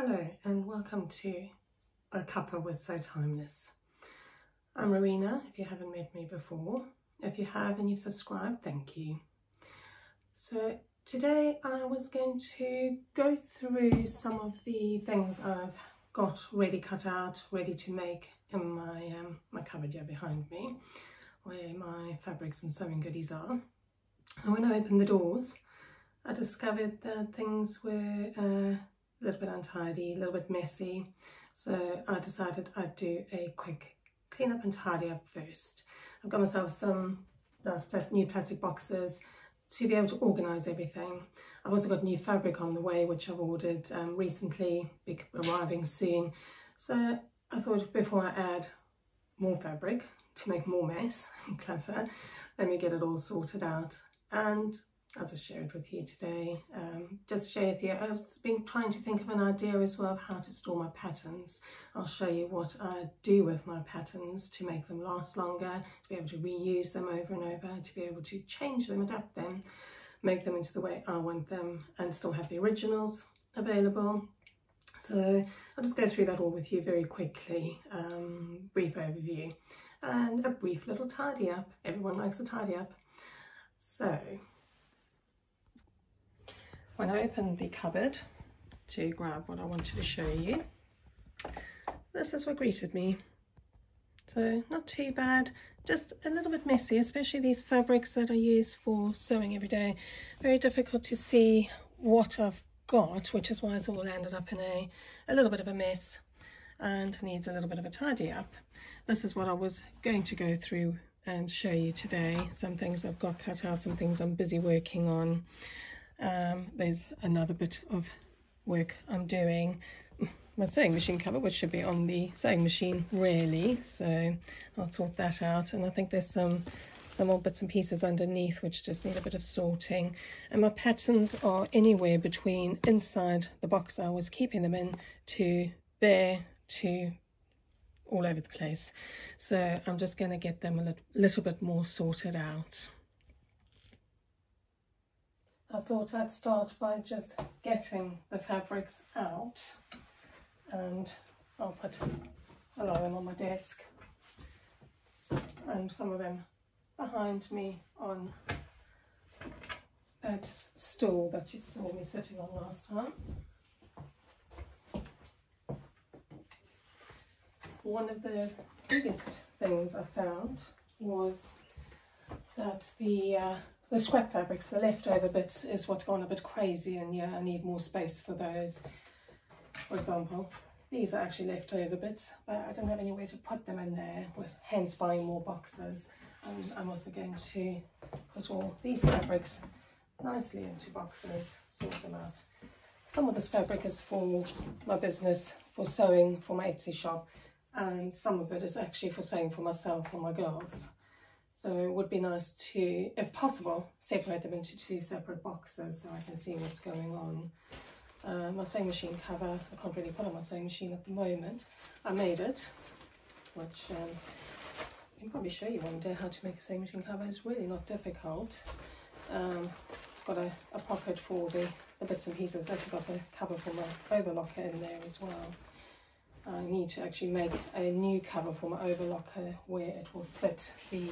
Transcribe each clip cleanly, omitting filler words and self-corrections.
Hello and welcome to a Cuppa with So Timeless. I'm Rowena, if you haven't met me before. If you have and you've subscribed, thank you. So today I was going to go through some of the things I've got ready cut out, ready to make in my cupboard here behind me, where my fabrics and sewing goodies are. And when I opened the doors, I discovered that things were a little bit untidy, a little bit messy, so I decided I'd do a quick clean up and tidy up first. I've got myself some nice new plastic boxes to be able to organise everything. I've also got new fabric on the way which I've ordered recently, arriving soon, so I thought before I add more fabric to make more mess and clutter, let me get it all sorted out, and I'll just share it with you today. Just share with you. I've been trying to think of an idea as well of how to store my patterns. I'll show you what I do with my patterns to make them last longer, to be able to reuse them over and over, to be able to change them, adapt them, make them into the way I want them, and still have the originals available. So I'll just go through that all with you very quickly. Brief overview and a brief little tidy up. Everyone likes a tidy up. So when I opened the cupboard to grab what I wanted to show you, this is what greeted me. So not too bad, just a little bit messy, especially these fabrics that I use for sewing every day. Very difficult to see what I've got, which is why it's all ended up in a little bit of a mess and needs a little bit of a tidy up. This is what I was going to go through and show you today. Some things I've got cut out, some things I'm busy working on. There's another bit of work I'm doing, my sewing machine cover, which should be on the sewing machine really, so I'll sort that out. And I think there's some more bits and pieces underneath which just need a bit of sorting. And my patterns are anywhere between inside the box I was keeping them in to there to all over the place, so I'm just going to get them a little bit more sorted out. I thought I'd start by just getting the fabrics out, and I'll put a lot of them on my desk and some of them behind me on that stool that you saw me sitting on last time. One of the biggest things I found was that the scrap fabrics, the leftover bits, is what's gone a bit crazy, and yeah, I need more space for those. For example, these are actually leftover bits, but I don't have anywhere to put them in there, hence buying more boxes. And I'm also going to put all these fabrics nicely into boxes, sort them out. Some of this fabric is for my business, for sewing for my Etsy shop, and some of it is actually for sewing for myself or my girls. So it would be nice to, if possible, separate them into two separate boxes so I can see what's going on. My sewing machine cover, I can't really put on my sewing machine at the moment. I made it, which I can probably show you one day how to make a sewing machine cover. It's really not difficult. It's got a pocket for the bits and pieces. I've actually got the cover for my overlocker in there as well. I need to actually make a new cover for my overlocker where it will fit the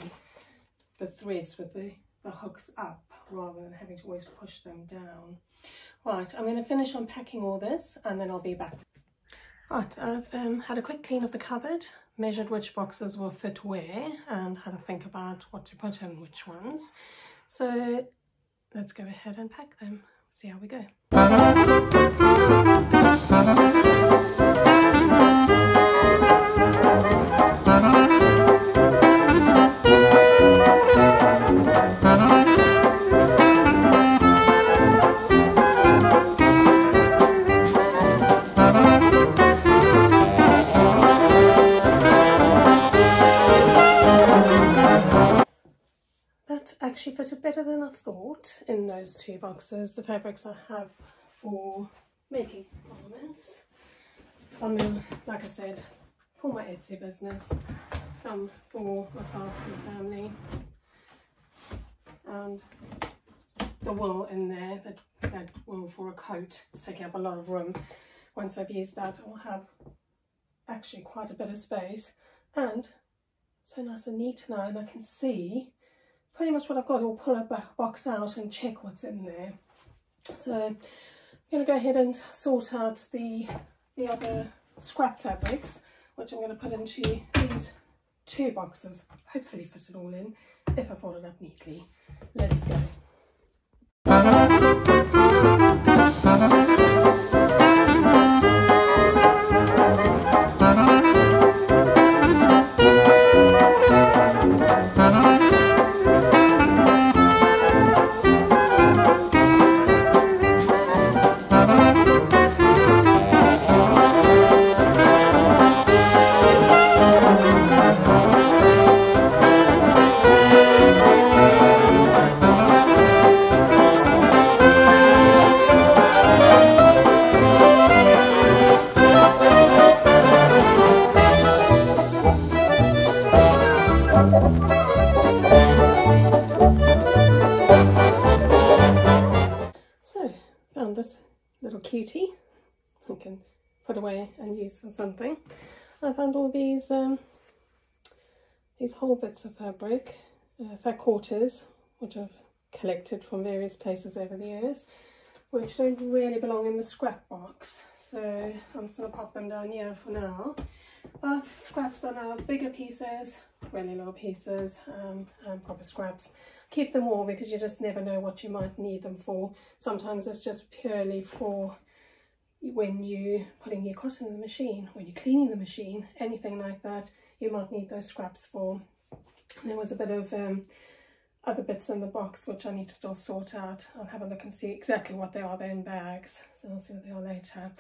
threads with the hooks up rather than having to always push them down. Right, I'm going to finish unpacking all this and then I'll be back. Right, I've had a quick clean of the cupboard, measured which boxes will fit where, and had to think about what to put in which ones. So let's go ahead and pack them, see how we go. Actually fitted better than I thought in those two boxes. The fabrics I have for making garments, some, like I said, for my Etsy business, some for myself and family, and the wool in there, that wool for a coat, it's taking up a lot of room, once I've used that, I'll have actually quite a bit of space, and so nice and neat now, and I can see pretty much what I've got. I'll pull a box out and check what's in there. So I'm going to go ahead and sort out the other scrap fabrics, which I'm going to put into these 2 boxes. Hopefully fit it all in if I fold it up neatly. Let's go. Found this little cutie you can put away and use for something. I found all these whole bits of fabric, fat quarters, which I've collected from various places over the years, which don't really belong in the scrap box, so I'm just going to pop them down here for now. But scraps are now bigger pieces, really little pieces, and proper scraps. Keep them all because you just never know what you might need them for. Sometimes it's just purely for when you're putting your cotton in the machine, when you're cleaning the machine, anything like that, you might need those scraps for. And there was a bit of other bits in the box which I need to still sort out. I'll have a look and see exactly what they are. They're in bags, so I'll see what they are later.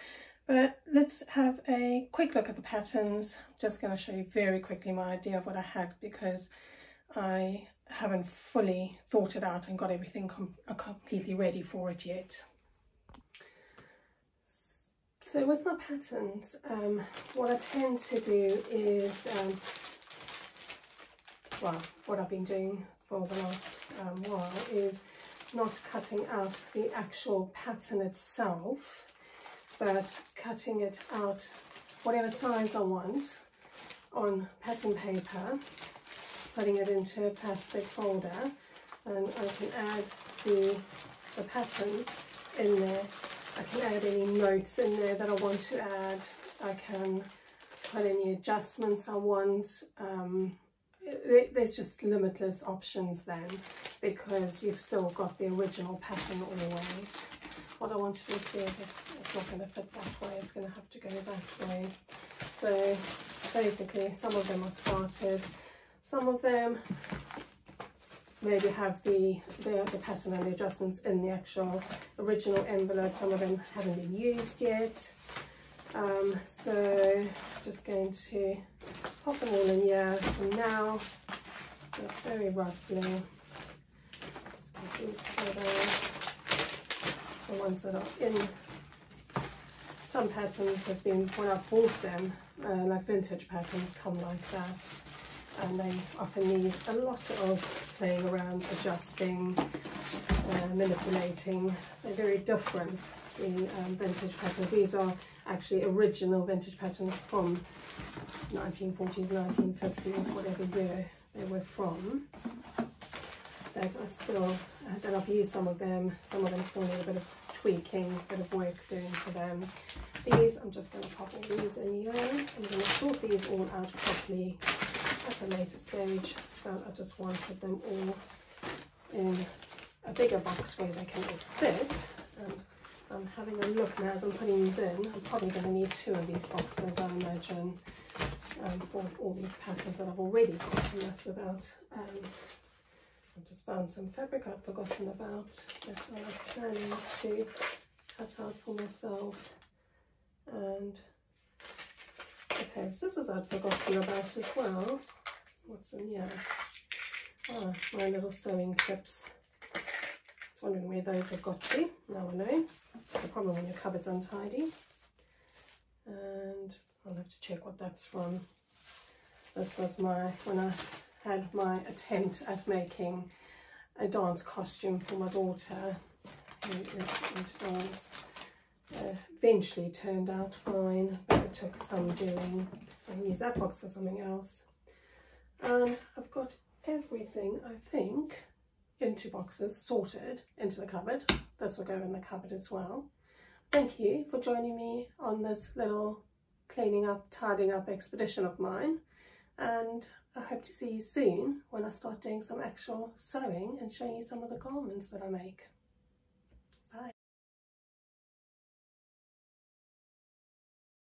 But let's have a quick look at the patterns. I'm just going to show you very quickly my idea of what I had, because I haven't fully thought it out and got everything completely ready for it yet. So with my patterns, what I tend to do is, well, what I've been doing for the last while is not cutting out the actual pattern itself, but cutting it out whatever size I want on pattern paper, putting it into a plastic folder, and I can add the pattern in there. I can add any notes in there that I want to add. I can put any adjustments I want. There's just limitless options then, because you've still got the original pattern always. What I want to do is it's not going to fit that way, it's going to have to go that way. So basically some of them are started, some of them maybe have the pattern and the adjustments in the actual original envelope. Some of them haven't been used yet. So just going to pop them all in here for now, just very roughly. Just put these together. The ones that are in, some patterns have been, when I've bought them, like vintage patterns come like that, and they often need a lot of playing around, adjusting, manipulating. They're very different, the vintage patterns. These are actually original vintage patterns from 1940s, 1950s, whatever year they were from. That I still, that I've used some of them still need a bit of tweaking, a bit of work doing to them. These, I'm just going to pop all these in here. I'm going to sort these all out properly at a later stage, but I just wanted them all in a bigger box where they can all fit. And I'm having a look now as I'm putting these in. I'm probably going to need 2 of these boxes, I imagine, for all these patterns that I've already got, and that's without I've just found some fabric I'd forgotten about that I was planning to cut out for myself, and okay, scissors I'd forgotten about as well. What's in here? Ah, my little sewing tips. I was wondering where those have got to. Now I know. It's the problem when your cupboard's untidy. And I'll have to check what that's from. This was when I had my attempt at making a dance costume for my daughter, who is into dance. eventually turned out fine, but it took some doing. I use that box for something else. And I've got everything, I think, into boxes, sorted into the cupboard. This will go in the cupboard as well. Thank you for joining me on this little cleaning up, tidying up expedition of mine, and I hope to see you soon when I start doing some actual sewing and showing you some of the garments that I make.